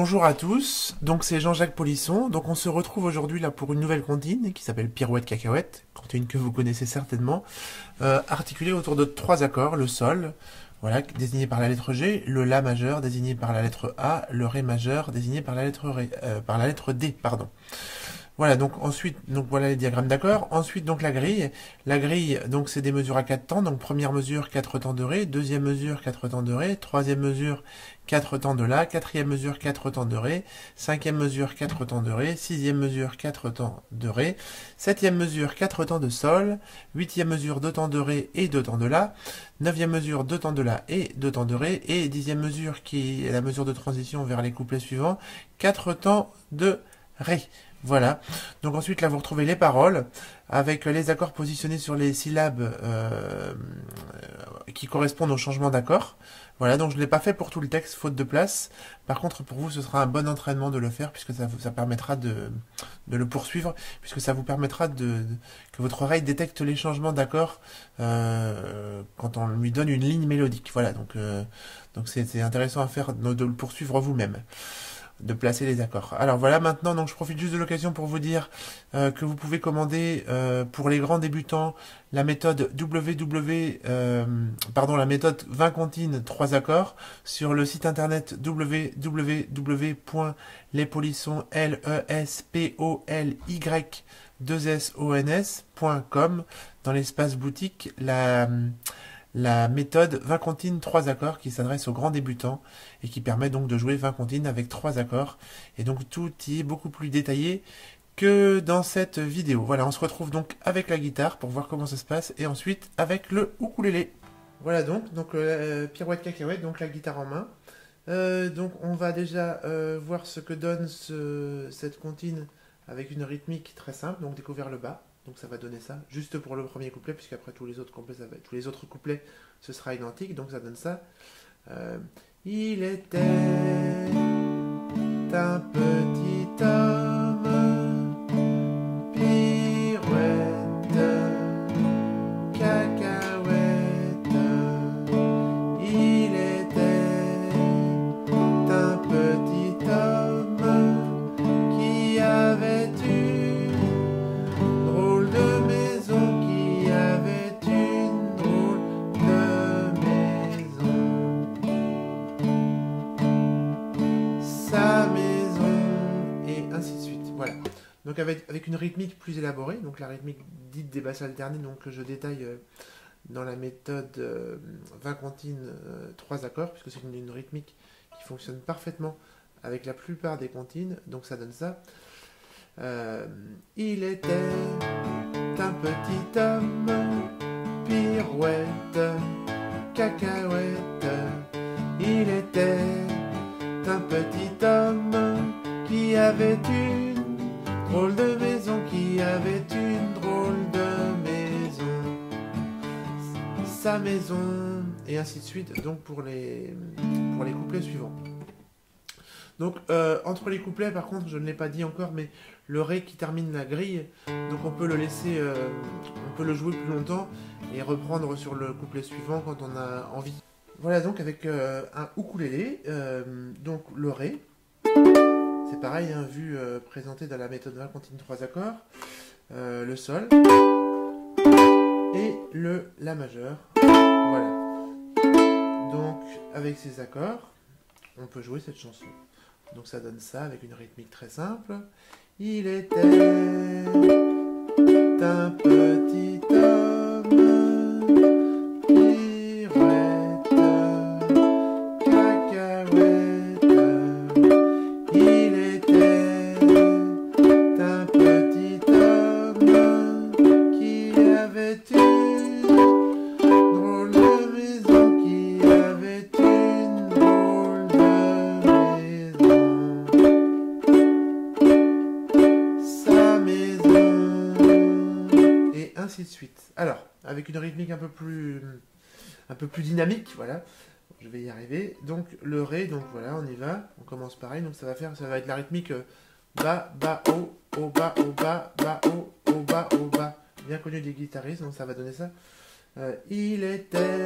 Bonjour à tous, donc c'est Jean-Jacques Polisson. Donc on se retrouve aujourd'hui là pour une nouvelle comptine qui s'appelle Pirouette Cacahuète, comptine que vous connaissez certainement, articulée autour de trois accords: le sol, voilà, désigné par la lettre G, le La majeur désigné par la lettre A, le Ré majeur désigné par la lettre D, pardon. Voilà, donc ensuite, donc voilà les diagrammes d'accords. Ensuite, donc la grille. La grille, donc c'est des mesures à 4 temps. Donc première mesure, 4 temps de Ré. Deuxième mesure, 4 temps de Ré. Troisième mesure, 4 temps de La. Quatrième mesure, 4 temps de Ré. Cinquième mesure, 4 temps de Ré. Sixième mesure, 4 temps de Ré. Septième mesure, 4 temps de Sol. Huitième mesure, 2 temps de Ré et 2 temps de La. Neuvième mesure, 2 temps de La et 2 temps de Ré. Et dixième mesure, qui est la mesure de transition vers les couplets suivants, 4 temps de Ré. Voilà, donc ensuite là vous retrouvez les paroles avec les accords positionnés sur les syllabes qui correspondent au changement d'accord. Voilà, donc je ne l'ai pas fait pour tout le texte, faute de place. Par contre pour vous ce sera un bon entraînement de le faire puisque ça permettra de le poursuivre, puisque ça vous permettra que votre oreille détecte les changements d'accord quand on lui donne une ligne mélodique. Voilà, donc c'est intéressant à faire, de le poursuivre vous-même, de placer les accords. Alors voilà, maintenant donc je profite juste de l'occasion pour vous dire que vous pouvez commander pour les grands débutants la méthode la méthode 20 comptines 3 accords sur le site internet www.lespolyssons.com dans l'espace boutique la méthode 20 comptines 3 accords qui s'adresse aux grands débutants et qui permet donc de jouer 20 comptines avec 3 accords. Et donc tout y est beaucoup plus détaillé que dans cette vidéo. Voilà, on se retrouve donc avec la guitare pour voir comment ça se passe et ensuite avec le ukulélé. Voilà donc Pirouette Cacahuète, donc la guitare en main. Donc on va déjà voir ce que donne cette comptine avec une rythmique très simple, donc découvert le bas. Donc ça va donner ça, juste pour le premier couplet, puisqu'après tous les autres couplets, ce sera identique, donc ça donne ça. Il était un petit homme, pirouette, cacahuète. Il était un petit homme qui avait une drôle de maison, qui avait une drôle de maison. Sa maison, et ainsi de suite. Voilà. Donc avec une rythmique plus élaborée, donc la rythmique dite des basses alternées, donc que je détaille dans la méthode 20 comptines 3 accords, puisque c'est une rythmique qui fonctionne parfaitement avec la plupart des comptines, donc ça donne ça. Il était un petit homme, pirouette, cacahuète. Il était un petit homme qui avait une drôle de maison, qui avait une drôle de maison. Sa maison, et ainsi de suite, donc pour les couplets suivants. Donc entre les couplets, par contre, je ne l'ai pas dit encore, mais le Ré qui termine la grille, donc on peut le laisser, on peut le jouer plus longtemps et reprendre sur le couplet suivant quand on a envie. Voilà donc avec un ukulélé, donc le Ré, c'est pareil, hein, vu présenté dans la méthode 20 comptines 3 accords, le Sol et le La majeur. Voilà. Donc avec ces accords, on peut jouer cette chanson. Donc ça donne ça avec une rythmique très simple. Il était un petit homme, pirouette, cacahuète. Il était un petit homme qui avait une drôle de maison, qui avait une drôle de ainsi de suite. Alors, avec une rythmique un peu plus dynamique, voilà. Je vais y arriver. Donc le Ré, donc voilà, on y va. On commence pareil. Donc ça va être la rythmique bas, bas, haut, haut, bas, haut, haut, bas, bien connu des guitaristes. Donc ça va donner ça. Il était